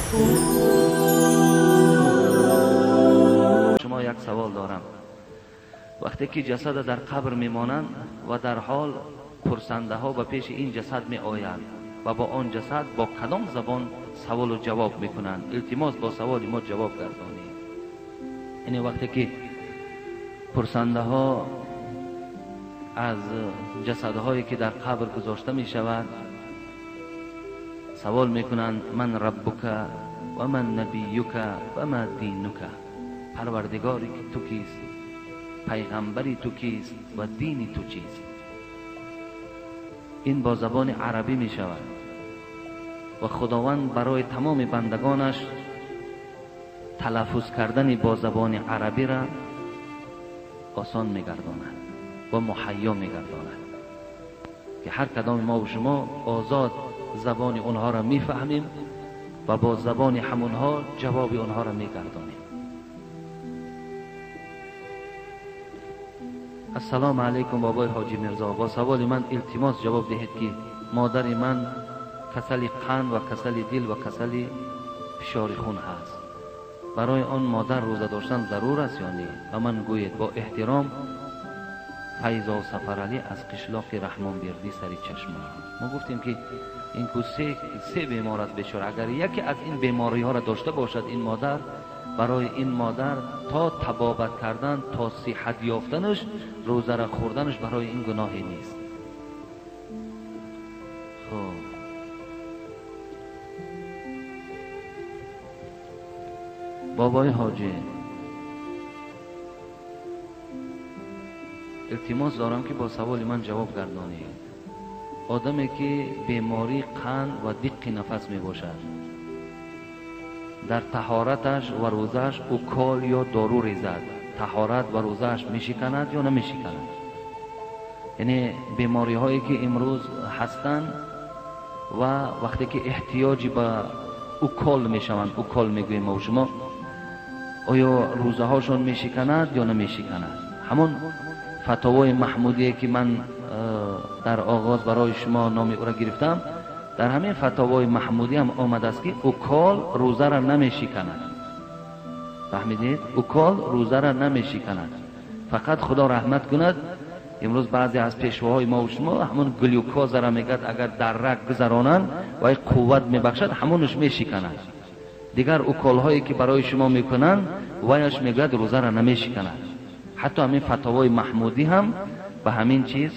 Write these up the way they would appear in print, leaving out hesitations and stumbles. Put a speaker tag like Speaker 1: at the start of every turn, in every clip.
Speaker 1: شما یک سوال دارم. وقتی که جسد در قبر میمانند و در حال پرسنده ها به پیش این جسد می آیند و با آن جسد با کدام زبان سوال و جواب میکنند؟ التماس با سوال ما جواب گردانید. یعنی وقتی که پرسنده ها از جسدهایی که در قبر گذاشته می شود سوال میکنند من ربک و من نبیک و ما دینک، پروردگاری که تو کیست، پیغمبری تو کیست و دینی تو چیست. این با زبان عربی می شود و خداوند برای تمام بندگانش تلفظ کردن با زبان عربی را آسان می گرداند و مهیا می گرداند که هر کدام ما و شما آزاد زبان اونها را می فهمیم و با زبان همونها جواب اونها را می گردانیم. السلام علیکم بابای حاجی مرزا، با سوال من التماس جواب دهید که مادر من کسل قند و کسل دل و کسل فشار خون هست. برای آن مادر روزه داشتن ضرور است یا نه؟ و من گوید با احترام فیضا سفرعلی از قشلاق رحمان بیردی سری چشمه. ما گفتیم که این که سه بیمار است بیچاره. اگر یکی از این بیماری ها را داشته باشد این مادر، برای این مادر تا تبابت کردن تا صحت یافتنش روزه را خوردنش برای این گناهی نیست. خب بابای حاجی، التماس دارم که با سوال من جواب گردانید. آدمی که بیماری قند و دق نفس می باشد در طهارتش و روزش اوکال یا دارو ریزد، طهارت و روزش می شکند یا نمی شکند؟ یعنی بیماری هایی که امروز هستند و وقتی که احتیاجی به اوکال می شوند، اوکال می گوییم ما شما، آیا روزه هاشون می شکند یا نمی شکند؟ همون فتاوای محمودیه که من در آغاز برای شما نام او را گرفتم، در همین فتاوای محمودی هم آمده است که اوکال روزه را نمی شکند. فهمیدید؟ اوکال روزه را نمی شکند. فقط خدا رحمت کند امروز بعضی از پیشواهای ما و شما همون گلوکوز را میگد اگر در رگ گذرانند و قوت میبخشد همونش می شکند. دیگر اوکال هایی که برای شما میکنند وایش میگد روزه را نمی شکند. حتی همین فتاوای محمودی هم به همین چیز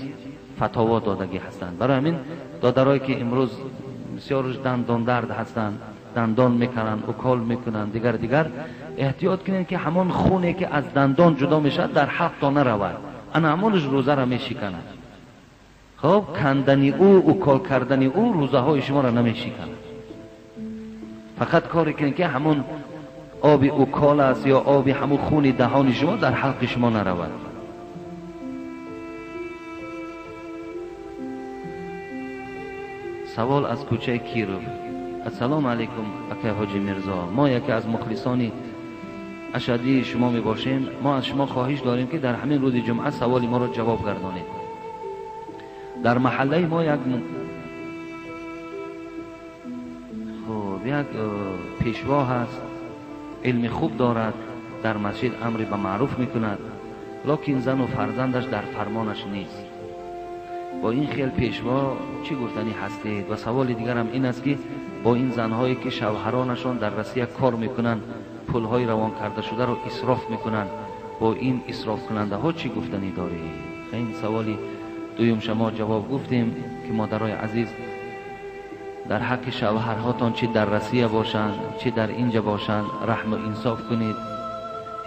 Speaker 1: فتاوا دادگی هستند. برای همین دادرایی که امروز بسیارش دندان درد هستند، دندان میکنند، اوکال میکنند، دیگر احتیاط کنید که همون خونی که از دندان جدا میشد در حق تا نرود، انا همونش روزه را میشکند. خب کندنی او، اوکال کردنی او روزه های شما را نمیشکند. فقط کاری کنید که همون آب اوکال است یا آب همون خون دهان شما در حلق شما نرود. سوال از کوچه کیروف. السلام علیکم اکای حاجی مرزا، ما یکی از مخلصان اشدی شما می باشیم. ما از شما خواهش داریم که در همین روز جمعه سوال ما را جواب گردانید. در محله ما یک پیشوا هست، علم خوب دارد، در مسجد امر به معروف میکند، لکن زن و فرزندش در فرمانش نیست. با این خیل پیشوا چی گفتنی هستید؟ و سوال دیگر هم این است که با این زنهایی که شوهرانشان در روسیه کار میکنن پولهای روان کرده شده رو اسراف میکنن، با این اسراف کننده ها چی گفتنی دارید؟ این سوالی دویم شما جواب گفتیم که مادرای عزیز در حق شوهرهاتان چی در روسیه باشند چی در اینجا باشند رحم و انصاف کنید،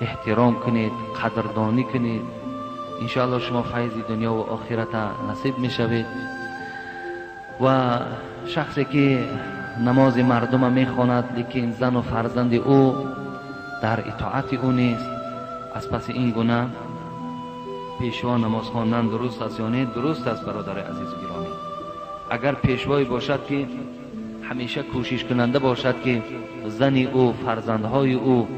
Speaker 1: احترام کنید، قدردانی کنید. انشاءالله شما فیض دنیا و آخرت نصیب می شوید. و شخصی که نماز مردم می خواند لیکن زن و فرزند او در اطاعت او نیست، از پس این گونه پیشوا نماز خواندن درست است یا نه؟ درست است برادر عزیز و گرامی. اگر پیشوایی باشد که همیشه کوشش کننده باشد که زن او، فرزندهای او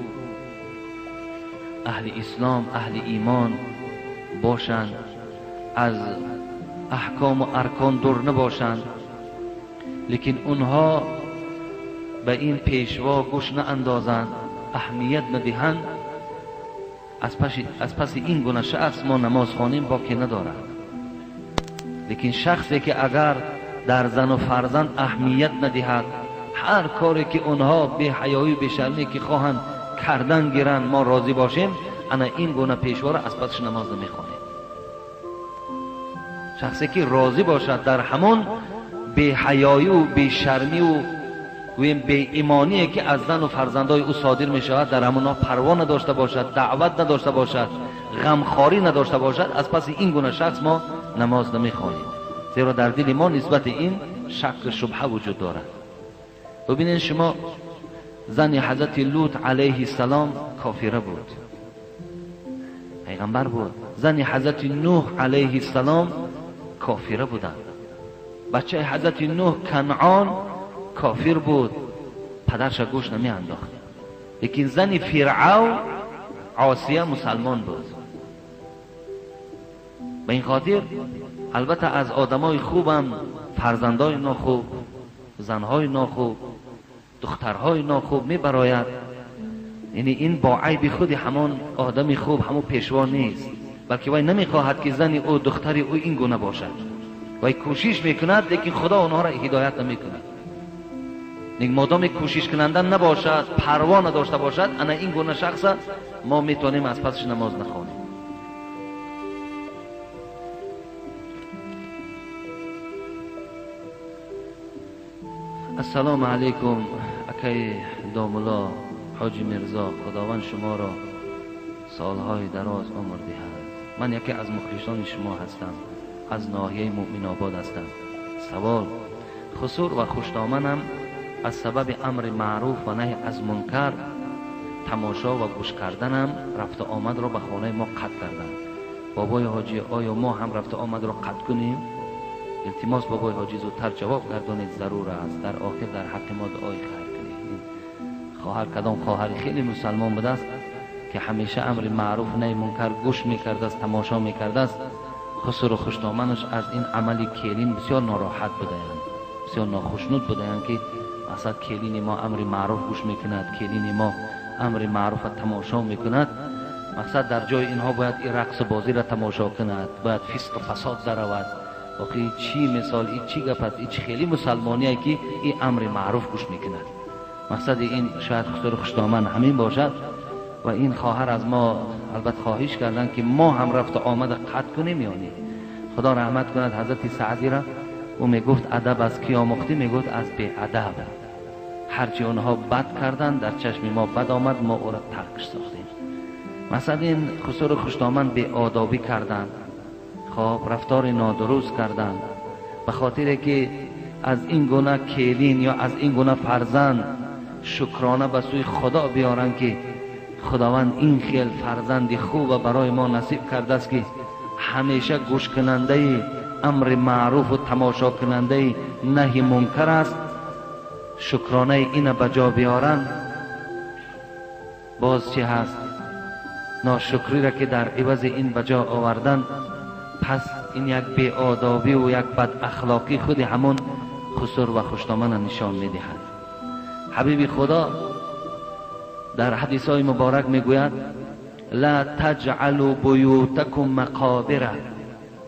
Speaker 1: اهل اسلام، اهل ایمان باشند، از احکام و ارکان دور نباشند، لیکن اونها به این پیشوا گوش ناندازند، اهمیت ندهند، از پس این گونه شخص ما نماز خوانیم باقی ندارد. لیکن شخصی که اگر در زن و فرزند اهمیت ندهد، هر کاری که اونها به حیایی و به شرمی که خواهند کردن گیرن ما راضی باشیم، انا این گونه پیشوا را از پسش نماز نمیخوانیم. شخصی که راضی باشد در همون به حیایی و به شرمی و به ایمانی که از زن و فرزندای او صادر می شود، در همونا پروا نداشته باشد، دعوت نداشته باشد، غمخواری نداشته باشد، از پس این گونه شخص ما نماز نمی خوانیم. زیرا در دل ما نسبت این شک شبهه وجود دارد. ببینید شما، زن حضرت لوط علیه السلام کافره بود، پیغمبر بود. زن حضرت نوح علیه السلام کافره بودند. بچه حضرت نوح کنعان کافر بود، پدرش گوش نمی انداخت. لیکن زن فرعون عاصیه مسلمان بود. به این خاطر البته از آدمای خوبم فرزندای ناخوب، زنهای ناخوب، دخترهای ناخوب می براید. یعنی این با عیب خود همان آدم خوب، همون پیشوا نیست، بلکه وای نمیخواهد که زن او دختری او این گونه باشد. وای کوشش میکند، لیکن خدا آنها را هدایت نمیکند. لیکن مادام کوشش کنندن نباشد، پروا نداشته باشد، انا این گونه شخص ما میتونیم از پسش نماز نخوانیم. السلام علیکم اکای داملا حاجی مرزا، خداوند شما را سالهای دراز عمر دهد. من یکی از مخلصان شما هستم، از ناحیه مؤمن آباد هستم. سوال: خسور و خوشدامنم از سبب امر معروف و نهی از منکر، تماشا و گوش کردنم رفت آمد را به خانه ما قطع کردند. بابای حاجی، آیا ما هم رفت آمد را قطع کنیم؟ التماس بابای حاجی زودتر جواب گردانید، ضرور است. در آخر در حق ما دعای خیر کنید. خواهر کدام خواهر خیلی مسلمان بوده است که همیشه امر معروف نهی منکر گوش میکرده است، تماشا میکرده است. خسر و خوشدامنش از این عملی کلین بسیار ناراحت بودند، بسیار ناخوشنود بودند که مثلا کلین ما امر معروف گوش میکند، کلین ما امر معروف تماشا میکند. مقصد در جای اینها باید این رقص بازی را تماشا کند، باید فسق و فساد درآورد. واقعی چی مثال، این چی گپ است، این خیلی مسلمانیه که این امر معروف گوش میکند. مقصد این شاید خسر و خوشدامن همین باشد. و این خواهر از ما البته خواهش کردن که ما هم رفت آمد قطع کنیم. یعنی خدا رحمت کند حضرت سعدی را، او میگفت ادب از کی آموختی؟ میگفت از بی ادب. هرچی اونها بد کردن در چشم ما بد آمد، ما او را ترک ساختیم. مثلا این خسر و خوشدامن بی آدابی کردن، خب رفتار نادرست کردن، به خاطر که از این گونه کلین یا از این گونه فرزند شکرانه به سوی خدا بیارن که خداوند این خیل فرزند خوب برای ما نصیب کرده است که همیشه گوش کننده امر معروف و تماشا کننده نهی منکر است. شکرانه این بجا بیارن، باز چی هست؟ ناشکری را که در عوض این بجا آوردن، پس این یک بی آدابی و یک بد اخلاقی خود همون خسر و خوشدامن نشان میدهد. حبیب خدا در حدیث های مبارک میگوید لا تجعلوا بیوتکم مقابر.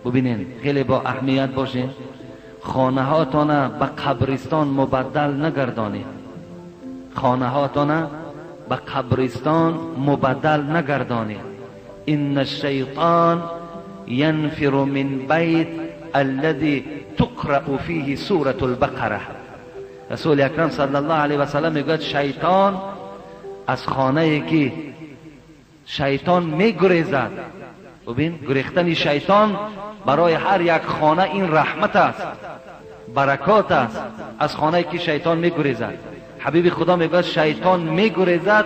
Speaker 1: ببینین خیلی با اهمیت باشین، خانه هاتون به قبرستان مبدل نگردانید. خانه هاتون به قبرستان مبدل نگردانید. ان الشیطان ينفر من بیت الذي تقرأ فيه سورة البقره. رسول اکرم صلی الله علیه و سلم میگوید شیطان از خانه ای که شیطان میگریزد. ببین گریختن شیطان برای هر یک خانه این رحمت است، برکات است. از خانه ای که شیطان میگریزد، حبیب خدا میگوید شیطان میگریزد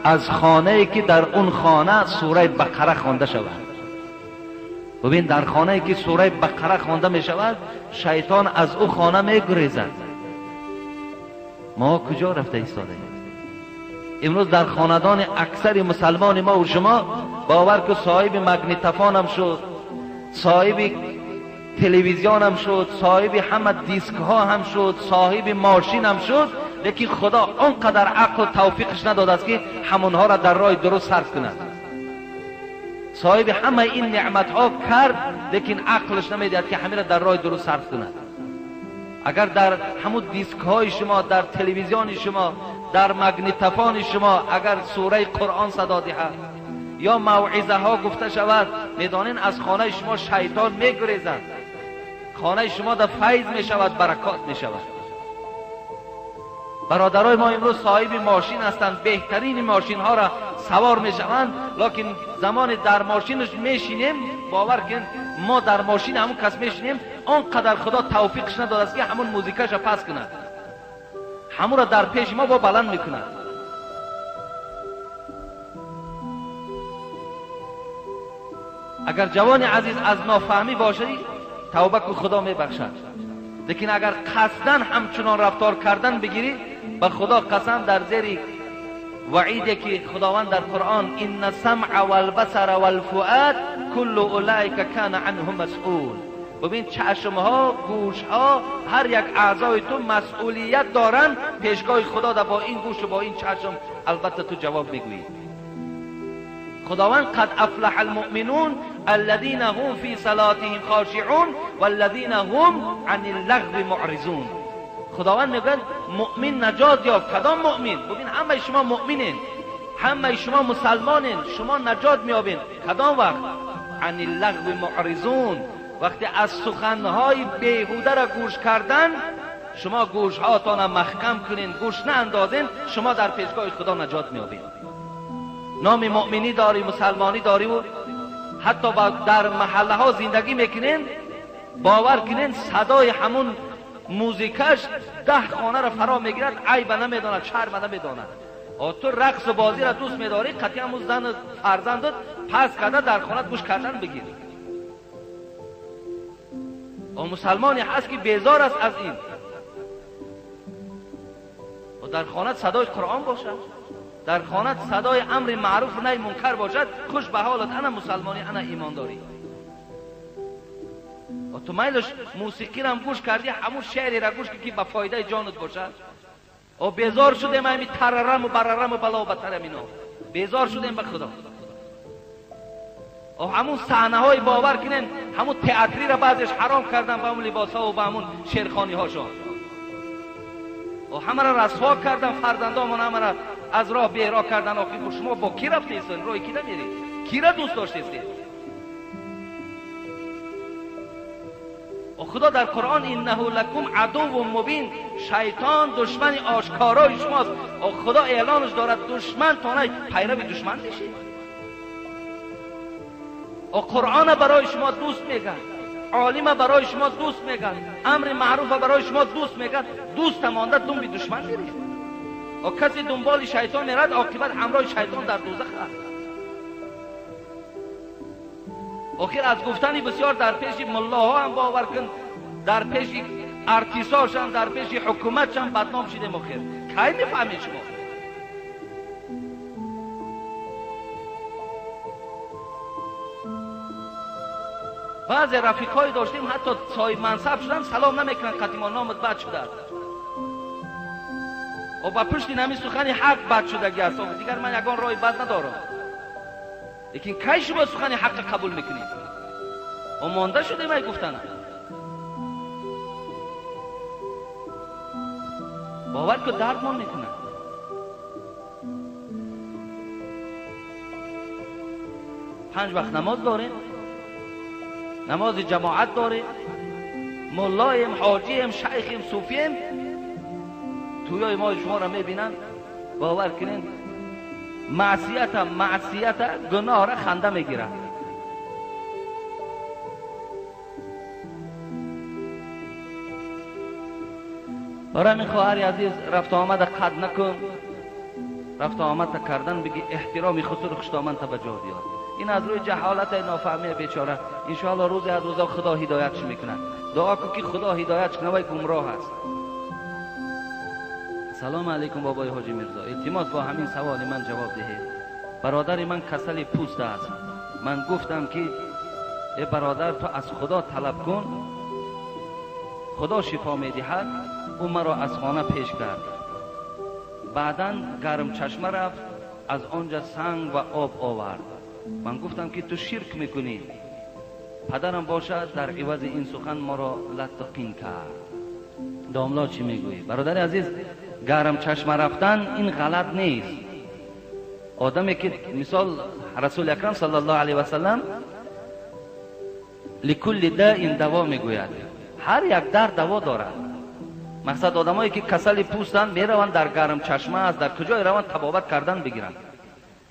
Speaker 1: از خانه ای که در اون خانه سوره بقره خوانده شود. ببین در خانه ای که سوره بقره خوانده می شود، شیطان از او خانه میگریزد. ما کجا رفته ایستاده ایم؟ امروز در خاندان اکثر مسلمان ما و شما باور که صاحب مگنیتوفون هم شد، صاحب تلویزیون هم شد، صاحب همه دیسک ها هم شد، صاحب ماشین هم شد، لیکن خدا اونقدر عقل و توفیقش نداده است که همونها را در راه درست صرف کند. صاحب همه این نعمت ها کرد لیکن عقلش نمیدهد که همه را در راه درست صرف کند. اگر در همون دیسک های شما، در تلویزیون شما، در مگنیتوفون شما اگر سوره قرآن صدا دهد یا موعظه ها گفته شود، میدانین از خانه شما شیطان میگریزد، خانه شما در فیض می شود، برکات می شود. برادرای ما امروز صاحب ماشین هستند، بهترین ماشین ها را سوار می شوند، لیکن زمان در ماشینش میشینیم، باور کن ما در ماشین همون کس میشینیم، آنقدر خدا توفیقش نداده است که همون موزیکش را پس کند، همون را در پیش ما با بلند میکند. اگر جوان عزیز از نافهمی باشی توبه کن، خدا میبخشد. لیکن اگر قصدن همچنان رفتار کردن بگیری، به خدا قسم در زیر وعیدی که خداوند در قرآن ان السمع والبصر والفؤاد كل اولئک کان عنه مسئول. ببین چشمها، گوشها، هر یک اعضای تو مسئولیت دارن پیشگاه خدا. در با این گوش و با این چشم البته تو جواب میگویی. خداوند قد افلح المؤمنون الذين هم في صلاتهم خاشعون والذين هم عن اللغو معرضون. خداوند میگه مؤمن نجات یافت. کدام مؤمن؟ ببین همه شما مؤمنین، همه شما مسلمانین، شما نجات میابین. کدام وقت؟ عن اللغو معرضون. وقتی از سخنهای بیهوده را گوش کردن، شما گوشهاتان محکم کنین، گوش ناندازین، شما در پیشگاه خدا نجات میابین. نام مؤمنی داری، مسلمانی داری و حتی در محله ها زندگی میکنین، باور کنین صدای همون موزیکش 10 خانه را فرا میگیرد، عیب نمیداند، شرم نمیداند. تو رقص و بازی را دوست میداری، قطعا همون زن فرزندت پس کرده در خانه گوش کردن بگیر. و مسلمانی هست که بیزار است از این و در خانه صدای قرآن باشد، در خانه صدای امر معروف و نهی منکر باشد، خوش به حالت انا مسلمانی، انا ایمانداری. و تو میلش موسیقی را هم گوش کردی، همون شعری را گوش که به فایده جانت باشد. و بیزار شدیم همین تررم و بررم و بلا و بطرم اینا، بیزار شدیم به خدا. و همون صحنه های باور کنین، همون تئاتری را بعضش حرام کردن، به همون لباس ها و به همون شیرخانی هاشون، و همه را رسوا کردن، فرزندامون همه را از راه بیرا کردن. آخه شما با کی رفتید؟ روی کی نمیرید؟ کی را دوست داشتید؟ و خدا در قرآن انه لکم عدو مبین، شیطان دشمن آشکارای شماست. و خدا اعلانش دارد دشمن تانه پیرو دشمن بشید. و قرآن برای شما دوست میگن، عالم برای شما دوست میگن، امر معروف برای شما دوست میگن، دوست مانده دنبال دشمن میرید. و کسی دنبال شیطان میرد، عاقبت همراه شیطان در دوزخ است. آخر از گفتنی بسیار در پیش ملاها هم باور کن، در پیش ارتیساش هم، در پیش حکومت هم بدنام شده. آخر کی میفهمید شما؟ بعضی رفیقای داشتیم حتی صاحب منصب شدن، سلام نمیکنن، قدیما نامت بد شده است و با پشت نمی سخنی حق بد شدگی است. دیگر من یگان رای بد ندارم، لیکن کی شما سخنی حق قبول میکنید؟ و مانده شده می گفتن. باور که دردمان میکنن. پنج وقت نماز داریم، نماز جماعت داریم، مولایم، حاجیم، شیخیم، صوفیم، توی ما شما را میبینن، باور کنین معصیت گناه را خنده میگیرن. برای من خواهر عزیز رفت آمد قد نکن، رفت آمد کردن بگی احترامی خسر خوشتامن توجه بیار. این از روی جهالت نافهمی بیچاره. انشاءالله روز از روزا خدا هدایتش میکنه. دعا کن که خدا هدایتش کنه، وای گمراه است. سلام علیکم بابای حاجی میرزا، التماس با همین سوال من جواب دهید. برادر من کسل پوست است. من گفتم که ای برادر تو از خدا طلب کن، خدا شفا میدهد. او مرا از خانه پیش کرد، بعداً گرم چشمه رفت، از آنجا سنگ و آب آورد. من گفتم که تو شرک میکنی، پدرم باشد در عوض این سخن ما را لطقین کرد. داملا چی میگویی؟ برادر عزیز، گرم چشمه رفتن این غلط نیست. آدمی که مثال رسول اکرم صلی الله علیه و سلم لکل داء دوا میگوید، هر یک درد دوا دارد. مقصد آدمایی که کسل پوستند میروند در گرم چشمه از در کجای روند تبابت کردن بگیرند،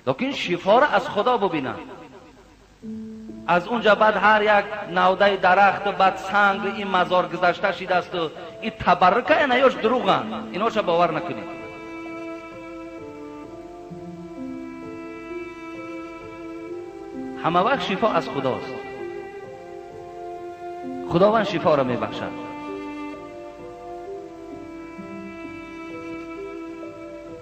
Speaker 1: لیکن شفا را از خدا ببینند. از اونجا بعد هر یک نوده درخت بعد سنگ این مزار گذشته شده است و این تبرکه این ایاش دروغن، ایناشا باور نکنید. همه وقت شفا از خداست. خداوند شفا را میبخشد.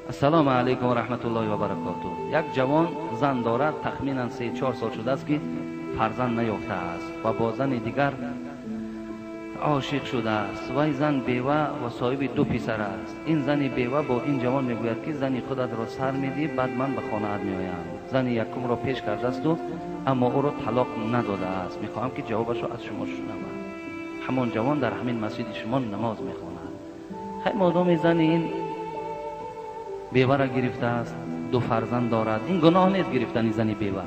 Speaker 1: السلام علیکم و رحمت الله و برکاته. یک جوان زن دارد، تخمینا 3-4 سال شده است که فرزند نیافته است و با زن دیگر عاشق شده است. وی زن بیوه و صاحب 2 پسر است. این زن بیوه با این جوان میگوید که زنی خودت را سر میدی، بعد من به خانه میآیم. زن یکم را پیش کرده است و اما او را طلاق نداده است. میخواهم که جوابش را از شما شنوم. همان جوان در همین مسجد شما نماز میخواند. خیلی مادام زن این بیوه را گرفته است، 2 فرزند دارد، این گناه نیست گرفتن زن بیوه.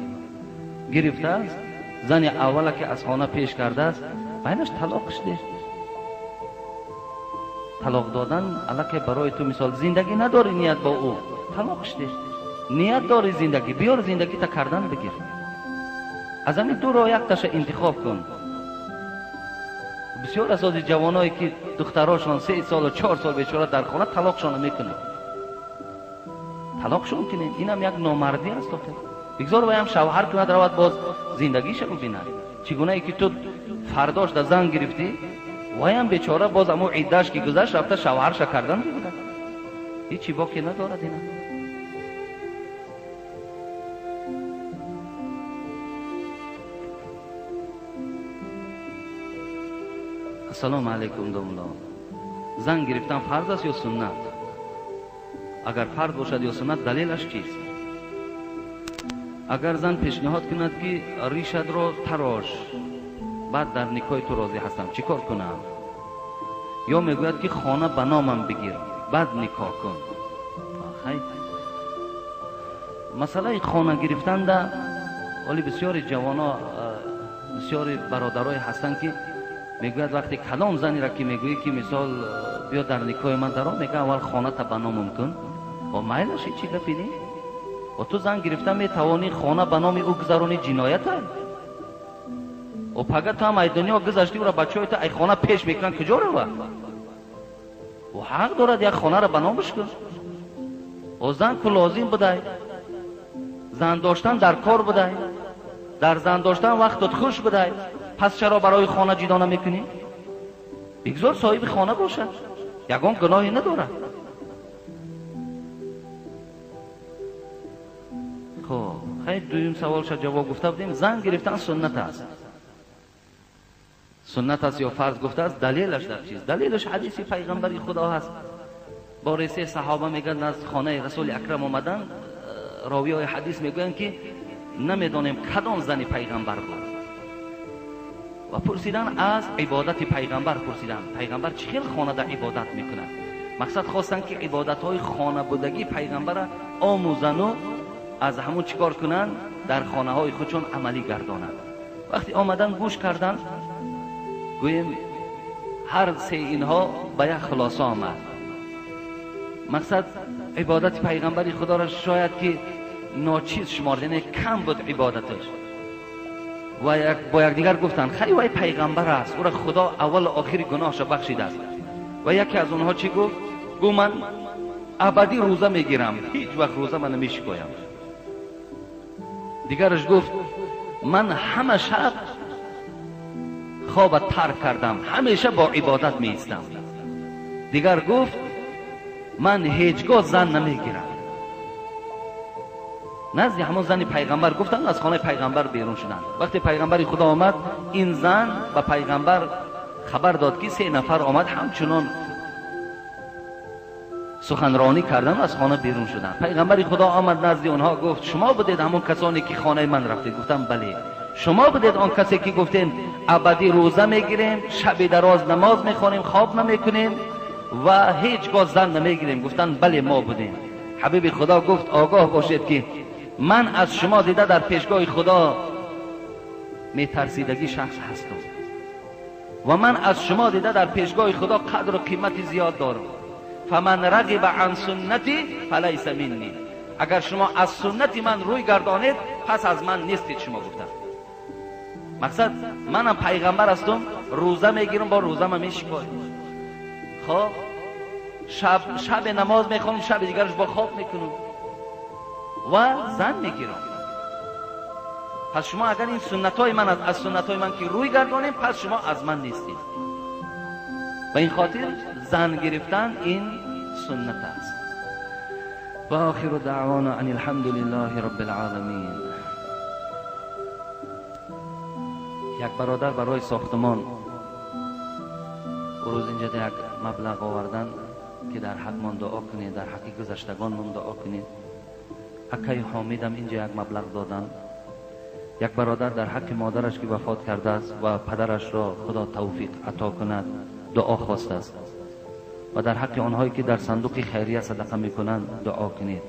Speaker 1: گرفته است، زن اوله که از خانه پیش کرده است بینش طلاق شده. طلاق دادن الکی برای تو مثال زندگی نداری نیت با او، طلاق شده. نیت داری زندگی، بیار زندگی تا کردن بگیر. از همین 2 را یک تاش انتخاب کن. بسیار از جوانایی که دختراشون 3 سال و 4 سال بیچاره در خانه طلاقشون میکنه، طلاقشون کنه. این هم یک نامردی است. بگذار وی هم شوهر کند رود باز زندگیش رو ببیند. چگونه ای که تو فرداش در زن گرفتی، وی هم بیچاره باز امو عیده‌اش که گذشت رفته شوهرش کردن بگیرد. هیچی باقی ندارد. اینا السلام علیکم دولا. زن گرفتن فرض است یا سنت؟ اگر فرض باشد یا سنت دلیلش چیست؟ اگر زن پیشنهاد کند که ریشت را تراش، بعد در نکاح تو راضی هستم، چی کار کنم؟ یا میگوید که خانه به نامم بگیر بعد نکاح کن. خیلی مسئله خانه گرفتن ده، ولی بسیاری جوانا بسیاری برادرای هستند که میگوید وقتی کدام زنی را که میگویی که مثال بیا در نکاح من درآ، میگه اول خانه تا به نامم کن. و میلش چی گپی نی؟ و تو زن گرفتن میتوانی خانه به نام او گذرانی جنایت است. و پگه تو هم ای دنیا گذشتی و را بچه های تا ای خانه پیش میکنن کجا رو؟ و حق دارد یک خانه را به نامش کن. و زن که لازم بده، زن داشتن در کار بده، در زن داشتن وقتت خوش بده، پس چرا برای خانه جدا نمیکنی؟ بگذار صاحب خانه باشد، یگان گناهی ندارد. خب خیلی دویم سوالش جواب گفته بودیم. زن گرفتن سنت است. سنت است یا فرض گفته است. دلیلش در چیز؟ دلیلش حدیث پیغمبری خدا هست. با رسه صحابه میگن از خانه رسول اکرم آمدن، راوی های حدیث میگن که نمیدانیم کدام زن پیغمبر بود و پرسیدن از عبادت پیغمبر. پرسیدن پیغمبر چه خیلی خانه در عبادت میکنن. مقصد خواستن که عبادت های خانه بودگی پیغمبر آموزن و از همون چیکار کنن در خانه های خودشون عملی گردانند. وقتی آمدن گوش کردن، گویم هر 3 اینها به یک خلاصه آمد. مقصد عبادت پیغمبری خدا را شاید که ناچیز شمارد، یعنی کم بود عبادتش. و با یک دیگر گفتن خیلی وای پیغمبر است، او را خدا اول و آخری گناهش بخشیده است. و یکی از اونها چی گفت؟ گفت من ابدی روزه میگیرم، هیچ وقت روزه من نمیشکایم. دیگرش گفت من همه شب خواب ترک کردم، همیشه با عبادت می ایستم. دیگر گفت من هیچگاه زن نمیگیرم. نزد همون زن پیغمبر گفتن، از خانه پیغمبر بیرون شدن. وقتی پیغمبر خدا آمد، این زن و پیغمبر خبر داد که 3 نفر آمد همچنان سخنرانی کردن و از خانه بیرون شدن. پیغمبر خدا آمد نزد اونها گفت شما بودید همون کسانی که خانه من رفتید؟ گفتم بله. شما بودید آن کسی که گفتین ابدی روزه میگیریم، شب دراز نماز میخونیم، خواب نمیکنیم و هیچگاه زن نمیگیریم؟ گفتن بله ما بودیم. حبیب خدا گفت آگاه باشید که من از شما دیده در پیشگاه خدا میترسیدگی شخص هستم و من از شما دیده در پیشگاه خدا قدر و قیمت زیاد دارم. فمن رغب عن سنتی فلیس منی. اگر شما از سنت من روی گردانید پس از من نیستید. شما گفتم مقصد منم پیغمبر هستم، روزه میگیرم، با روزه من میشکارم، خب شب نماز میخونم، شب دیگرش با خواب میکنم و زن میگیرم. پس شما اگر این سنت های من از سنت های من که روی گردانیم پس شما از من نیستید. و این خاطر زن گرفتن این سنت است. و آخر دعوانا ان الحمد لله رب العالمین. یک برادر برای ساختمان روز اینجا یک مبلغ آوردن که در حق من دعا کنید، در حق گذشتگان من دعا کنید. اکای حامیدم اینجا یک مبلغ دادن. یک برادر در حق مادرش که وفات کرده است و پدرش را خدا توفیق عطا کند دعا خواسته است و در حق آنهایی که در صندوق خیریه صدقه میکنند دعا کنید.